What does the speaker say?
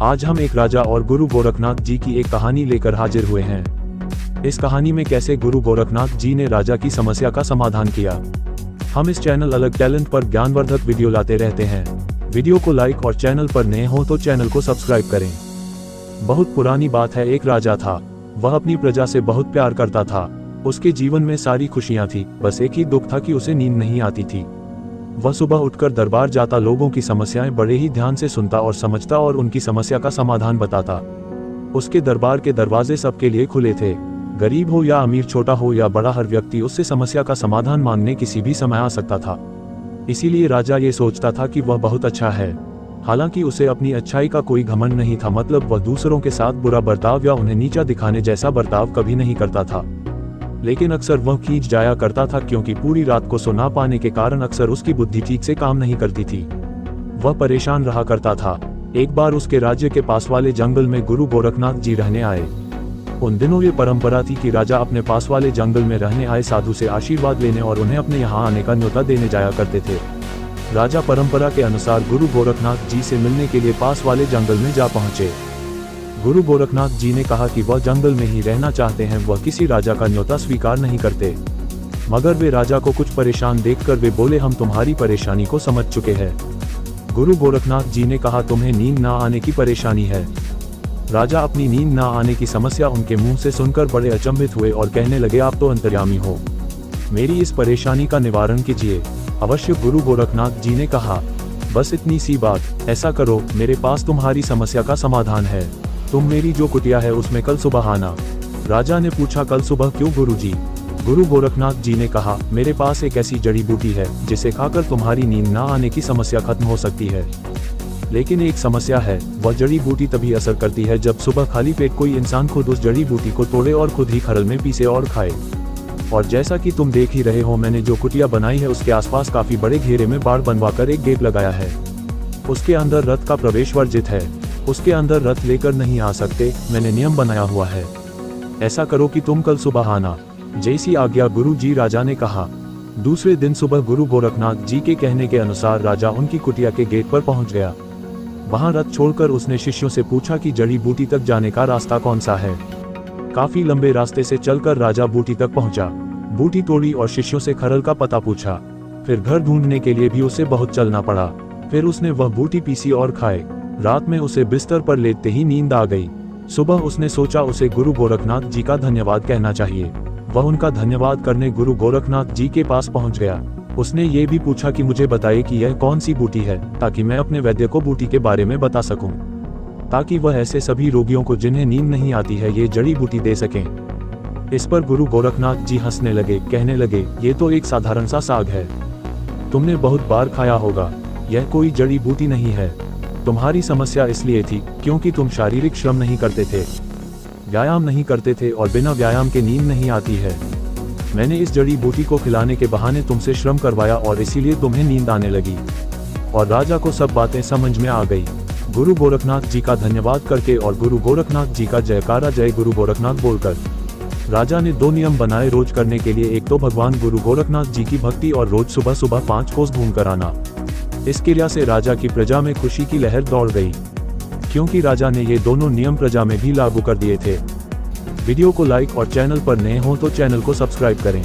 आज हम एक राजा और गुरु गोरखनाथ जी की एक कहानी लेकर हाजिर हुए हैं। इस कहानी में कैसे गुरु गोरखनाथ जी ने राजा की समस्या का समाधान किया। हम इस चैनल अलग टैलेंट पर ज्ञानवर्धक वीडियो लाते रहते हैं। वीडियो को लाइक और चैनल पर नए हो तो चैनल को सब्सक्राइब करें। बहुत पुरानी बात है, एक राजा था। वह अपनी प्रजा से बहुत प्यार करता था। उसके जीवन में सारी खुशियां थी, बस एक ही दुख था कि उसे नींद नहीं आती थी। वह सुबह उठकर दरबार जाता, लोगों की समस्याएं बड़े ही ध्यान से सुनता और समझता और उनकी समस्या का समाधान बताता। उसके दरबार के दरवाजे सबके लिए खुले थे। गरीब हो या अमीर, छोटा हो या बड़ा, हर व्यक्ति उससे समस्या का समाधान मांगने किसी भी समय आ सकता था। इसीलिए राजा ये सोचता था कि वह बहुत अच्छा है। हालांकि उसे अपनी अच्छाई का कोई घमंड नहीं था, मतलब वह दूसरों के साथ बुरा बर्ताव या उन्हें नीचा दिखाने जैसा बर्ताव कभी नहीं करता था। लेकिन अक्सर वह खींच जाया करता था, क्योंकि पूरी रात को सो ना पाने के कारण अक्सर उसकी बुद्धि ठीक से काम नहीं करती थी। वह परेशान रहा करता था। एक बार उसके राज्य के पास वाले जंगल में गुरु गोरखनाथ जी रहने आए। उन दिनों ये परंपरा थी कि राजा अपने पास वाले जंगल में रहने आए साधु से आशीर्वाद लेने और उन्हें अपने यहाँ आने का न्योता देने जाया करते थे। राजा परंपरा के अनुसार गुरु गोरखनाथ जी से मिलने के लिए पास वाले जंगल में जा पहुंचे। गुरु गोरखनाथ जी ने कहा कि वह जंगल में ही रहना चाहते हैं, वह किसी राजा का न्योता स्वीकार नहीं करते। मगर वे राजा को कुछ परेशान देखकर वे बोले, हम तुम्हारी परेशानी को समझ चुके हैं। गुरु गोरखनाथ जी ने कहा, तुम्हें नींद ना आने की परेशानी है। राजा अपनी नींद ना आने की समस्या उनके मुंह से सुनकर बड़े अचंभित हुए और कहने लगे, आप तो अंतर्यामी हो, मेरी इस परेशानी का निवारण कीजिए। अवश्य, गुरु गोरखनाथ जी ने कहा, बस इतनी सी बात, ऐसा करो, मेरे पास तुम्हारी समस्या का समाधान है। तुम मेरी जो कुटिया है उसमें कल सुबह आना। राजा ने पूछा, कल सुबह क्यों गुरुजी? गुरु गोरखनाथ जी ने कहा, मेरे पास एक ऐसी जड़ी बूटी है जिसे खाकर तुम्हारी नींद ना आने की समस्या खत्म हो सकती है। लेकिन एक समस्या है, वह जड़ी बूटी तभी असर करती है जब सुबह खाली पेट कोई इंसान खुद उस जड़ी बूटी को तोड़े और खुद ही खरल में पीसे और खाए। और जैसा कि तुम देख ही रहे हो, मैंने जो कुटिया बनाई है उसके आसपास काफी बड़े घेरे में बाड़ बनवाकर एक गेट लगाया है। उसके अंदर रथ का प्रवेश वर्जित है। उसके अंदर रथ लेकर नहीं आ सकते, मैंने नियम बनाया हुआ है। ऐसा करो कि तुम कल सुबह आना। जैसी आज्ञा गुरु जी, राजा ने कहा। दूसरे दिन सुबह गुरु गोरखनाथ जी के कहने के अनुसार राजा उनकी कुटिया के गेट पर पहुंच गया। वहां रथ छोड़कर उसने शिष्यों से पूछा कि जड़ी बूटी तक जाने का रास्ता कौन सा है। काफी लंबे रास्ते से चलकर राजा बूटी तक पहुंचा। बूटी तोड़ी और शिष्यों से खरल का पता पूछा। फिर घर ढूंढने के लिए भी उसे बहुत चलना पड़ा। फिर उसने वह बूटी पीसी और खाए। रात में उसे बिस्तर पर लेटते ही नींद आ गई। सुबह उसने सोचा उसे गुरु गोरखनाथ जी का धन्यवाद कहना चाहिए। वह उनका धन्यवाद करने गुरु गोरखनाथ जी के पास पहुंच गया। उसने ये भी पूछा कि मुझे बताइए कि यह कौन सी बूटी है, ताकि मैं अपने वैद्य को बूटी के बारे में बता सकूं, ताकि वह ऐसे सभी रोगियों को जिन्हें नींद नहीं आती है ये जड़ी बूटी दे सकें। इस पर गुरु गोरखनाथ जी हंसने लगे, कहने लगे, ये तो एक साधारण सा साग है, तुमने बहुत बार खाया होगा, यह कोई जड़ी बूटी नहीं है। तुम्हारी समस्या इसलिए थी क्योंकि तुम शारीरिक श्रम नहीं करते थे, व्यायाम नहीं करते थे और बिना व्यायाम के नींद नहीं आती है। मैंने इस जड़ी बूटी को खिलाने के बहाने तुमसे श्रम करवाया और इसीलिए तुम्हें नींद आने लगी। और राजा को सब बातें समझ में आ गई। गुरु गोरखनाथ जी का धन्यवाद करके और गुरु गोरखनाथ जी का जयकारा जय गुरु गोरखनाथ बोलकर राजा ने 2 नियम बनाए रोज करने के लिए। एक तो भगवान गुरु गोरखनाथ जी की भक्ति और रोज सुबह सुबह 5 कोस घूमकर आना। इस क्रिया से राजा की प्रजा में खुशी की लहर दौड़ गई, क्योंकि राजा ने ये दोनों नियम प्रजा में भी लागू कर दिए थे। वीडियो को लाइक और चैनल पर नए हो तो चैनल को सब्सक्राइब करें।